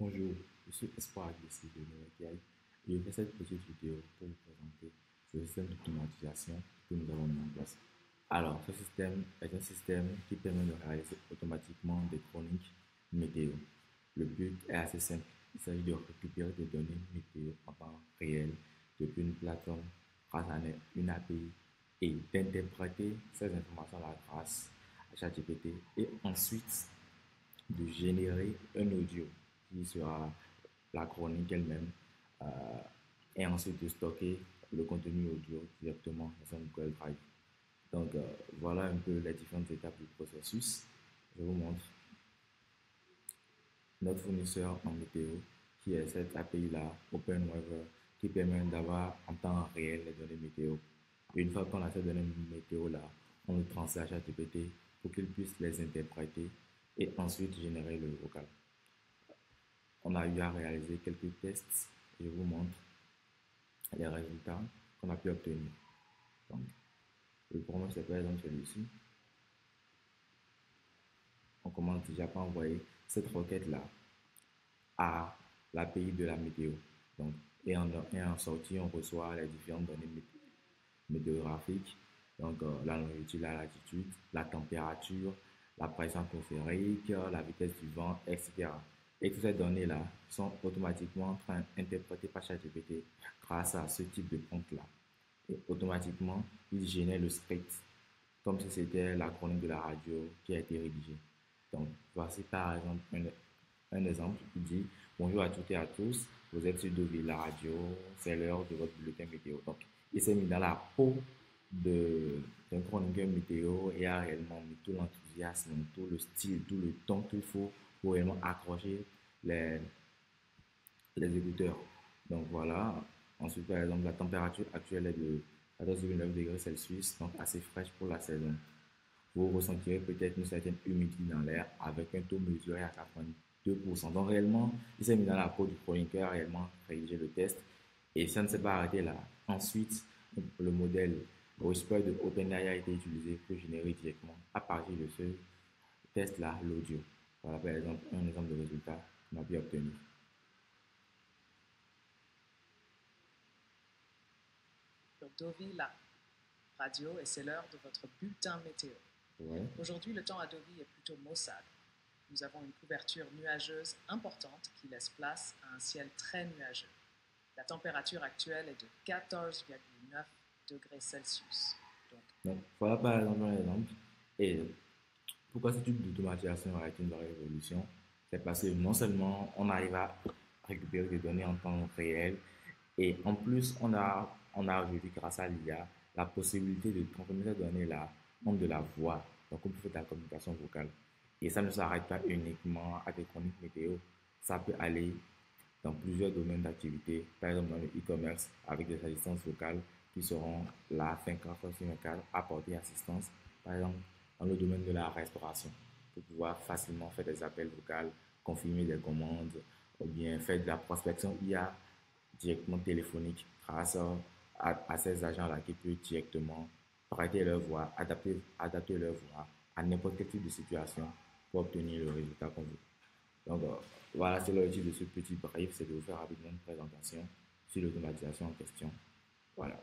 Bonjour, je suis Espoir Aglessi de NovaTI et je fais cette petite vidéo pour vous présenter ce système d'automatisation que nous avons mis en place. Alors, ce système est un système qui permet de réaliser automatiquement des chroniques météo. Le but est assez simple. Il s'agit de récupérer des données météo en temps réel depuis une plateforme grâce à une API et d'interpréter ces informations-là grâce à ChatGPT et ensuite de générer un audio qui sera la chronique elle-même euh, et ensuite de stocker le contenu audio directement dans un Google Drive. Donc voilà un peu les différentes étapes du processus. Je vous montre notre fournisseur en météo qui est cette API-là, OpenWeather, qui permet d'avoir en temps réel les données météo. Et une fois qu'on a ces données météo-là, on le transfère à ChatGPT pour qu'il puisse les interpréter et ensuite générer le vocal. On a eu à réaliser quelques tests. Je vous montre les résultats qu'on a pu obtenir. Donc, le premier, c'est par exemple celui-ci. On commence déjà par envoyer cette requête-là à l'API de la météo. Donc, et en sortie, on reçoit les différentes données météorographiques. Donc, la longitude, la latitude, la température, la pression atmosphérique, la vitesse du vent, etc. Et toutes ces données-là sont automatiquement interprétées par ChatGPT grâce à ce type de prompt-là. Et automatiquement, il génère le script comme si c'était la chronique de la radio qui a été rédigée. Donc, voici par exemple un exemple qui dit: Bonjour à toutes et à tous, vous êtes sur Deauville, la radio, c'est l'heure de votre bulletin météo. Donc, il s'est mis dans la peau d'un chroniqueur météo et a réellement mis tout l'enthousiasme, tout le style, tout le ton qu'il faut pour réellement accrocher les, les écouteurs. Donc voilà. Ensuite, par exemple, la température actuelle est de 14,9 degrés Celsius, donc assez fraîche pour la saison. Vous ressentirez peut-être une certaine humidité dans l'air avec un taux mesuré à 82%. Donc réellement, il s'est mis dans la peau du chroniqueur, réellement rédigé le test et ça ne s'est pas arrêté là. Ensuite, le modèle Whisper de OpenAI a été utilisé pour générer directement à partir de ce test-là l'audio. Voilà par exemple un exemple de résultat qu'on a pu obtenir. Sur Deauville, la radio, et c'est l'heure de votre bulletin météo. Ouais. Aujourd'hui, le temps à Deauville est plutôt maussade. Nous avons une couverture nuageuse importante qui laisse place à un ciel très nuageux. La température actuelle est de 14,9 degrés Celsius. Donc, voilà par exemple un exemple. Et pourquoi ce type d'automatisation a été une vraie révolution? C'est parce que non seulement on arrive à récupérer des données en temps réel, et en plus on a aujourd'hui grâce à l'IA la possibilité de transformer ces données-là en de la voix. Donc on peut faire de la communication vocale. Et ça ne s'arrête pas uniquement à des chroniques météo. Ça peut aller dans plusieurs domaines d'activité, par exemple dans le e-commerce avec des assistances vocales qui seront là 24 heures sur 24 apporter assistance, par exemple dans le domaine de la restauration, pour pouvoir facilement faire des appels vocaux, confirmer des commandes, ou bien faire de la prospection IA directement téléphonique grâce à ces agents-là qui peuvent directement prêter leur voix, adapter leur voix à n'importe quel type de situation pour obtenir le résultat qu'on veut. Donc, voilà, c'est l'objectif de ce petit brief, c'est de vous faire rapidement une présentation sur l'automatisation en question. Voilà.